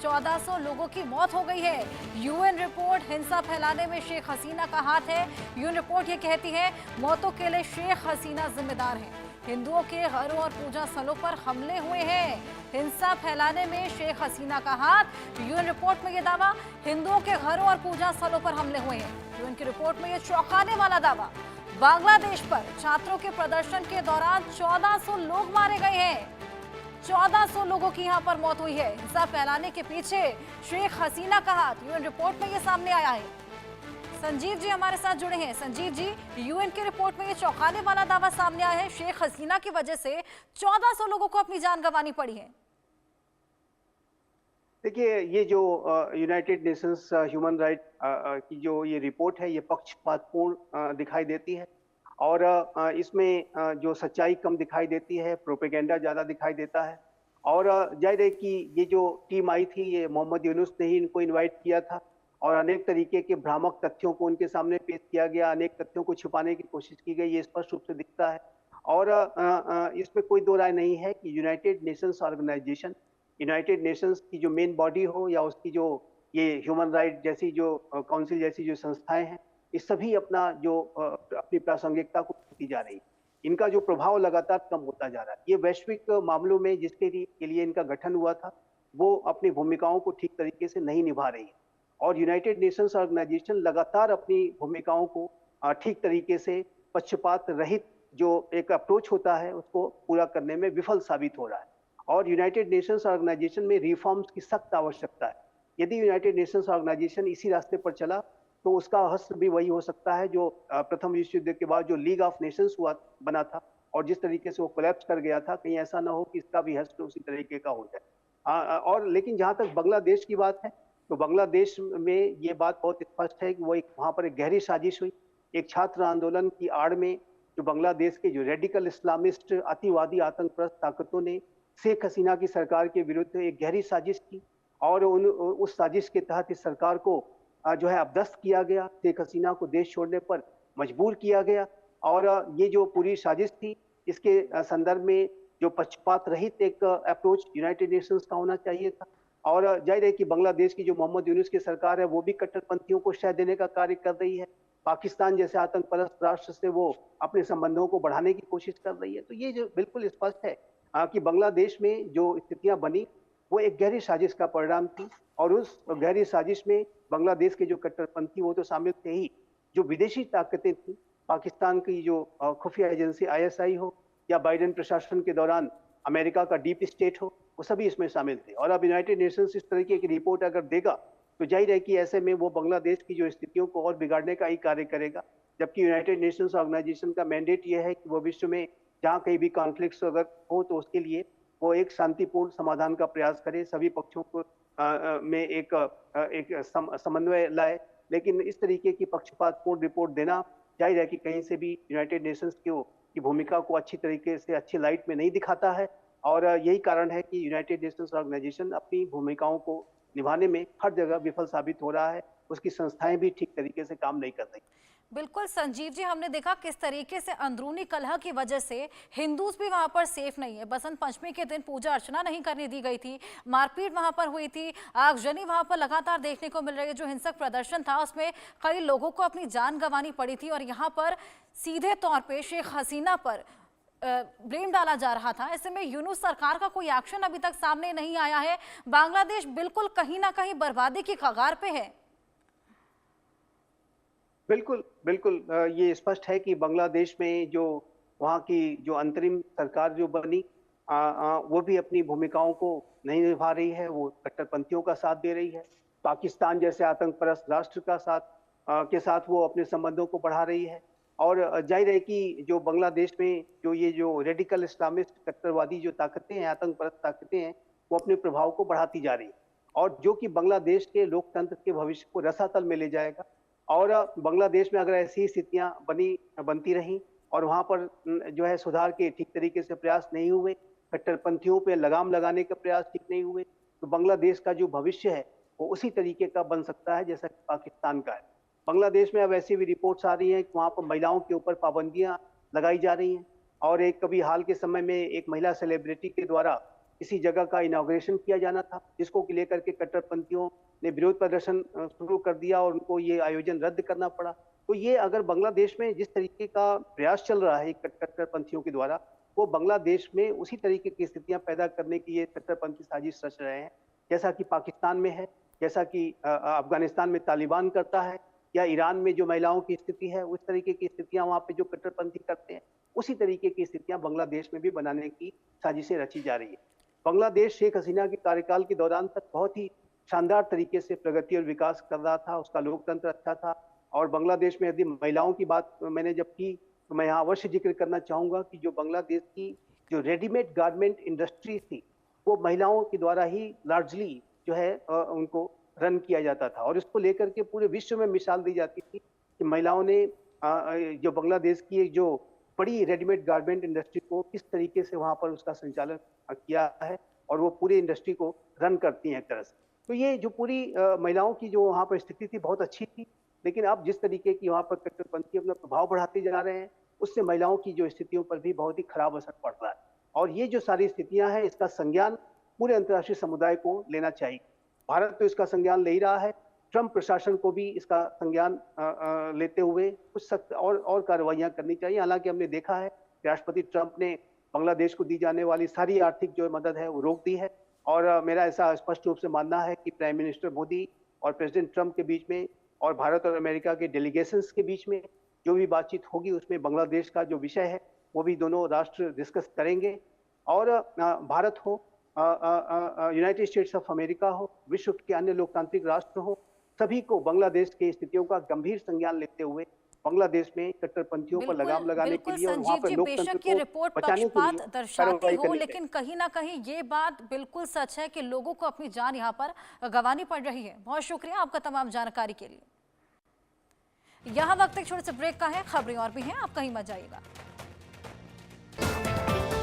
1400 लोगों की मौत हो गई है। यूएन रिपोर्ट, हिंसा फैलाने में शेख हसीना का हाथ है। यूएन रिपोर्ट ये कहती है मौतों के लिए शेख हसीना जिम्मेदार है। हिंदुओं के घरों और पूजा स्थलों पर हमले हुए हैं। हिंसा फैलाने में शेख हसीना का हाथ। यूएन रिपोर्ट में यह दावा, हिंदुओं के घरों और पूजा स्थलों पर हमले हुए हैं। यूएन की रिपोर्ट में यह चौंकाने वाला दावा, बांग्लादेश पर छात्रों के प्रदर्शन के दौरान 1400 लोग मारे गए हैं। 1400 लोगों की यहां पर मौत हुई है। हिंसा फैलाने के पीछे शेख हसीना का हाथ। यूएन रिपोर्ट में यह सामने आया है। संजीव जी हमारे साथ जुड़े हैं। संजीव जी, यूएन की रिपोर्ट में ये चौंकाने वाला दावा सामने आया है, शेख हसीना की वजह से 1400 लोगों को अपनी जान गंवानी पड़ी है। देखिए, ये जो यूनाइटेड नेशंस ह्यूमन राइट की जो ये रिपोर्ट है, ये पक्षपातपूर्ण दिखाई देती है और इसमें जो सच्चाई कम दिखाई देती है, प्रोपेगेंडा ज़्यादा दिखाई देता है। और जाहिर है कि ये जो टीम आई थी, ये मोहम्मद यूनुस ने ही इनको इनवाइट किया था और अनेक तरीके के भ्रामक तथ्यों को उनके सामने पेश किया गया, अनेक तथ्यों को छुपाने की कोशिश की गई, ये स्पष्ट रूप से दिखता है। और इसमें कोई दो राय नहीं है कि United Nations Organisation, United Nations की जो मेन बॉडी हो या उसकी जो ये ह्यूमन राइट जैसी जो काउंसिल जैसी जो संस्थाएं हैं, ये सभी अपना जो अपनी प्रासंगिकता को खोती जा रही है। इनका जो प्रभाव लगातार कम होता जा रहा है। ये वैश्विक मामलों में जिसके लिए इनका गठन हुआ था, वो अपनी भूमिकाओं को ठीक तरीके से नहीं निभा रही है और यूनाइटेड नेशंस ऑर्गेनाइजेशन लगातार अपनी भूमिकाओं को ठीक तरीके से पक्षपात रहित जो एक अप्रोच होता है उसको पूरा करने में विफल साबित हो रहा है। और यूनाइटेड नेशंस ऑर्गेनाइजेशन में रिफॉर्म्स की सख्त आवश्यकता है। यदि यूनाइटेड नेशंस ऑर्गेनाइजेशन इसी रास्ते पर चला तो उसका हश्र भी वही हो सकता है जो प्रथम विश्व युद्ध के बाद जो लीग ऑफ नेशंस हुआ बना था और जिस तरीके से वो कोलैप्स कर गया था, कहीं ऐसा ना हो कि इसका भी हश्र उसी तरीके का हो जाए। और लेकिन जहां तक बांग्लादेश की बात है, तो बांग्लादेश में ये बात बहुत स्पष्ट है कि वो वहां पर एक गहरी साजिश हुई। एक छात्र आंदोलन की आड़ में जो बांग्लादेश के जो रेडिकल इस्लामिस्ट अतिवादी आतंकप्रस्त ताकतों ने शेख हसीना की सरकार के विरुद्ध एक गहरी साजिश की और उस साजिश के तहत इस सरकार को जो है अपदस्थ किया गया, शेख हसीना को देश छोड़ने पर मजबूर किया गया। और ये जो पूरी साजिश थी, इसके संदर्भ में जो पक्षपात रहित एक अप्रोच यूनाइटेड नेशंस का होना चाहिए था। और जाहिर है कि बांग्लादेश की जो मोहम्मद यूनुस की सरकार है, वो भी कट्टरपंथियों को शह देने का कार्य कर रही है। पाकिस्तान जैसे आतंकपरस्त राष्ट्र से वो अपने संबंधों को बढ़ाने की कोशिश कर रही है। तो ये जो बिल्कुल स्पष्ट है कि बांग्लादेश में जो स्थितियां बनी, वो एक गहरी साजिश का परिणाम थी और उस गहरी साजिश में बांग्लादेश के जो कट्टरपंथी वो तो शामिल थे ही, जो विदेशी ताकतें थी, पाकिस्तान की जो खुफिया एजेंसी आईएसआई हो या बाइडेन प्रशासन के दौरान अमेरिका का डीप स्टेट हो, वो सभी इसमें शामिल थे। और अब यूनाइटेड नेशंस इस तरीके की रिपोर्ट अगर देगा तो जाहिर है कि ऐसे में वो बांग्लादेश की जो स्थितियों को और बिगाड़ने का ही कार्य करेगा। जबकि यूनाइटेड नेशंस ऑर्गेनाइजेशन का मैंडेट ये है कि वो विश्व में जहाँ कहीं भी कॉन्फ्लिक्ट्स अगर हो तो उसके लिए वो एक शांतिपूर्ण समाधान का प्रयास करे, सभी पक्षों को में एक समन्वय लाए। लेकिन इस तरीके की पक्षपातपूर्ण रिपोर्ट देना जाहिर है कि कहीं से भी यूनाइटेड नेशंस की भूमिका को अच्छी तरीके से अच्छी लाइट में नहीं दिखाता है। और यही कारण है कि यूनाइटेड नेशंस ऑर्गेनाइजेशन अपनी भूमिकाओं को निभाने में हर जगह विफल साबित हो रहा है। उसकी संस्थाएं भी ठीक तरीके से काम नहीं कर रही। बिल्कुल संजीव जी, हमने देखा किस तरीके से अंदरूनी कलह की वजह से हिंदूज भी वहां पर सेफ नहीं है। बसंत पंचमी के दिन पूजा अर्चना नहीं करने दी गई थी, मारपीट वहां पर हुई थी, आगजनी वहां पर लगातार देखने को मिल रही है। जो हिंसक प्रदर्शन था उसमें कई लोगों को अपनी जान गंवानी पड़ी थी और यहाँ पर सीधे तौर पर शेख हसीना पर ब्लेम डाला जा रहा था। ऐसे में यूनुस सरकार का कोई एक्शन अभी तक सामने नहीं आया है। बांग्लादेश बिल्कुल कहीं ना कहीं बर्बादी की कगार पे है। बिल्कुल, बिल्कुल। ये स्पष्ट है कि बांग्लादेश में जो वहाँ की जो अंतरिम सरकार जो बनी, वो भी अपनी भूमिकाओं को नहीं निभा रही है, वो कट्टरपंथियों का साथ दे रही है। पाकिस्तान जैसे आतंकपरस्त राष्ट्र का साथ के साथ वो अपने संबंधों को बढ़ा रही है। और जाहिर है कि जो बांग्लादेश में जो ये जो रेडिकल इस्लामिस्ट कट्टरवादी जो ताकतें हैं, आतंकपरस्त ताकतें हैं, वो अपने प्रभाव को बढ़ाती जा रही है और जो कि बांग्लादेश के लोकतंत्र के भविष्य को रसातल में ले जाएगा। और बांग्लादेश में अगर ऐसी स्थितियां बनती रहीं और वहां पर जो है सुधार के ठीक तरीके से प्रयास नहीं हुए, कट्टरपंथियों पे लगाम लगाने का प्रयास ठीक नहीं हुए, तो बांग्लादेश का जो भविष्य है वो उसी तरीके का बन सकता है जैसा कि पाकिस्तान का है। बांग्लादेश में अब ऐसी भी रिपोर्ट्स आ रही हैं कि वहां पर महिलाओं के ऊपर पाबंदियां लगाई जा रही हैं और एक कभी हाल के समय में एक महिला सेलिब्रिटी के द्वारा किसी जगह का इनॉग्रेशन किया जाना था, जिसको लेकर के कट्टरपंथियों ने विरोध प्रदर्शन शुरू कर दिया और उनको ये आयोजन रद्द करना पड़ा। तो ये अगर बांग्लादेश में जिस तरीके का प्रयास चल रहा है कट्टरपंथियों के द्वारा, वो बांग्लादेश में उसी तरीके की स्थितियां पैदा करने की ये कट्टरपंथी साजिश रच रहे हैं, जैसा कि पाकिस्तान में है, जैसा कि अफगानिस्तान में तालिबान करता है, या ईरान में जो महिलाओं की स्थिति है, उस तरीके की स्थितियां वहां पे जो कट्टरपंथी करते हैं, उसी तरीके की स्थितियां बांग्लादेश में भी बनाने की साजिशें रची जा रही है। बांग्लादेश शेख हसीना के कार्यकाल के दौरान तक बहुत ही शानदार तरीके से प्रगति और विकास कर रहा था, उसका लोकतंत्र अच्छा था। और बांग्लादेश में यदि महिलाओं की बात मैंने जब की, तो मैं यहाँ अवश्य जिक्र करना चाहूंगा कि जो बांग्लादेश की जो रेडीमेड गारमेंट इंडस्ट्री थी, वो महिलाओं के द्वारा ही लार्जली जो है उनको रन किया जाता था, और इसको लेकर के पूरे विश्व में मिसाल दी जाती थी कि महिलाओं ने जो बांग्लादेश की एक जो बड़ी रेडीमेड गारमेंट इंडस्ट्री को किस तरीके से वहां पर उसका संचालन किया है, और वो पूरी इंडस्ट्री को रन करती हैं एक तरह से। तो ये जो पूरी महिलाओं की जो वहां पर स्थिति थी बहुत अच्छी थी, लेकिन अब जिस तरीके की वहां पर कट्टरपंथी अपना प्रभाव बढ़ाते जा रहे हैं, उससे महिलाओं की जो स्थितियों पर भी बहुत ही खराब असर पड़ रहा है। और ये जो सारी स्थितियां हैं, इसका संज्ञान पूरे अंतर्राष्ट्रीय समुदाय को लेना चाहिए। भारत तो इसका संज्ञान ले ही रहा है, ट्रंप प्रशासन को भी इसका संज्ञान लेते हुए कुछ सख्त और कार्रवाइयां करनी चाहिए। हालांकि हमने देखा है कि राष्ट्रपति ट्रंप ने बांग्लादेश को दी जाने वाली सारी आर्थिक जो मदद है वो रोक दी है, और मेरा ऐसा स्पष्ट रूप से मानना है कि प्राइम मिनिस्टर मोदी और प्रेसिडेंट ट्रंप के बीच में और भारत और अमेरिका के डेलीगेशंस के बीच में जो भी बातचीत होगी, उसमें बांग्लादेश का जो विषय है वो भी दोनों राष्ट्र डिस्कस करेंगे। और भारत हो, यूनाइटेड स्टेट्स ऑफ अमेरिका हो, विश्व के अन्य लोकतांत्रिक राष्ट्र हो, सभी को बांग्लादेश की स्थितियों का गंभीर संज्ञान लेते हुए बांग्लादेश में कट्टरपंथियों पर लगाम लगाने के लिए और वहां पर लोकतंत्र को रिपोर्ट बचाने के लिए पक्षपात दर्शाती कार्रवाई हो, करनी लेकिन कहीं ना कहीं ये बात बिल्कुल सच है कि लोगों को अपनी जान यहाँ पर गंवानी पड़ रही है। बहुत शुक्रिया आपका तमाम जानकारी के लिए। यहाँ वक्त एक छोटे से ब्रेक का है, खबरें और भी हैं, आप कहीं मत जाइएगा।